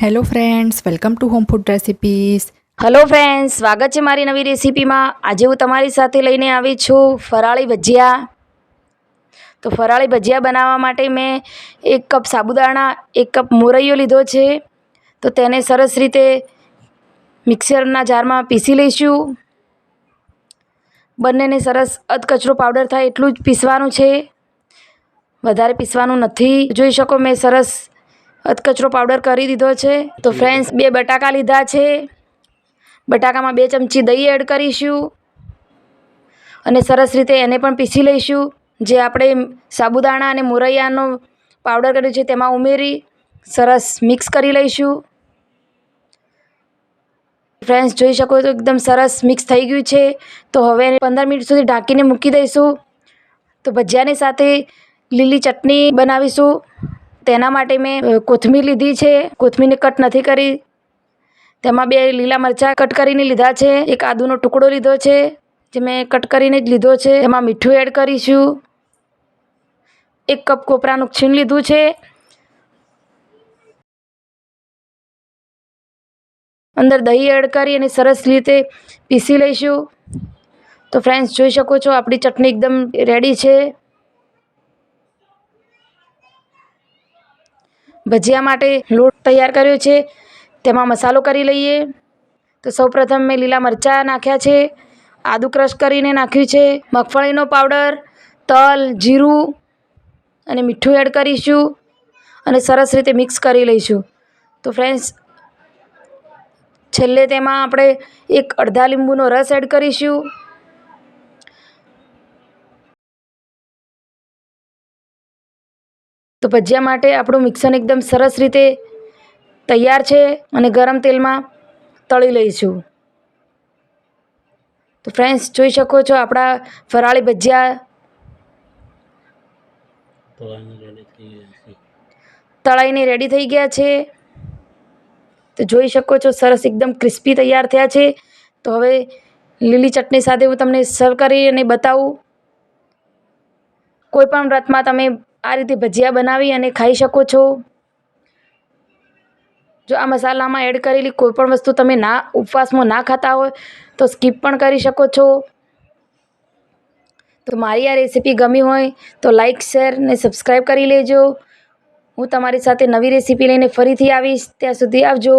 Hello friends, welcome to home food recipes. Hello friends, સ્વાગત છે મારી નવી રેસીપીમાં. આજે હું તમારી સાથે લઈને આવી છું ફરાળી ભજીયા. તો ફરાળી ભજીયા બનાવવા માટે મેં 1 કપ સાબુદાણા, 1 કપ મોરૈયો લીધો છે. તો તેને સરસ રીતે મિક્સરના જારમાં પીસી લઈશું. બંનેને સરસ અધકચરો પાવડર થાય એટલું જ પીસવાનું છે, વધારે પીસવાનું નથી. જોઈ શકો મેં સરસ અધકચરો પાવડર કરી દીધો છે. તો ફ્રેન્ડ્સ, 2 બટાકા લીધા છે. બટાકામાં 2 ચમચી દહીં એડ કરીશું અને સરસ રીતે એને પણ પીસી લઈશું. જે આપણે સાબુદાણા અને મોરૈયાનો પાવડર કર્યો છે તેમાં ઉમેરી સરસ મિક્સ કરી લઈશું. ફ્રેન્ડ્સ, જોઈ શકો તો એકદમ સરસ મિક્સ થઈ ગયું છે. તો હવે 15 મિનિટ સુધી ઢાંકીને મૂકી દઈશું. તો ભજીયાની સાથે લીલી ચટણી બનાવીશું. તેના માટે મેં કોથમીર લીધી છે. કોથમીરને કટ નથી કરી. તેમાં 2 લીલા મરચાં કટ કરીને લીધા છે. 1 આદુનો ટુકડો લીધો છે, જે મેં કટ કરીને જ લીધો છે. એમાં મીઠું એડ કરીશું. 1 કપ કોપરાનું છીણ લીધું છે. અંદર દહીં એડ કરી અને સરસ રીતે પીસી લઈશું. તો ફ્રેન્ડ્સ, જોઈ શકો છો આપણી ચટણી એકદમ રેડી છે. ભજીયા માટે લોટ તૈયાર કર્યો છે. તેમાં મસાલો કરી લઈએ. તો સૌપ્રથમ મેં લીલા મરચાં નાખ્યા છે, આદું ક્રશ કરીને નાખ્યું છે, મગફળીનો પાવડર, તલ, જીરું અને મીઠું એડ કરીશું અને સરસ રીતે મિક્સ કરી લઈશું. તો ફ્રેન્ડ્સ, છેલ્લે તેમાં આપણે 1 અડધા લીંબુનો રસ એડ કરીશું. તો ભજીયા માટે આપણું મિક્સર એકદમ સરસ રીતે તૈયાર છે અને ગરમ તેલમાં તળી લઈશું. તો ફ્રેન્ડ્સ, જોઈ શકો છો આપણા ફરાળી ભજીયા તળાઈને રેડી થઈ ગયા છે. તો જોઈ શકો છો સરસ એકદમ ક્રિસ્પી તૈયાર થયા છે. તો હવે લીલી ચટણી સાથે હું તમને સર્વ કરી અને બતાવું. કોઈ પણ વ્રતમાં તમે આ રીતે ભજીયા બનાવી અને ખાઈ શકો છો. જો આ મસાલામાં એડ કરેલી કોઈ પણ વસ્તુ તમે ઉપવાસમાં ના ખાતા હોય તો સ્કીપ પણ કરી શકો છો. તો મારી આ રેસીપી ગમી હોય તો લાઈક, શેર ને સબસ્ક્રાઈબ કરી લેજો. હું તમારી સાથે નવી રેસીપી લઈને ફરીથી આવીશ. ત્યાં સુધી આવજો.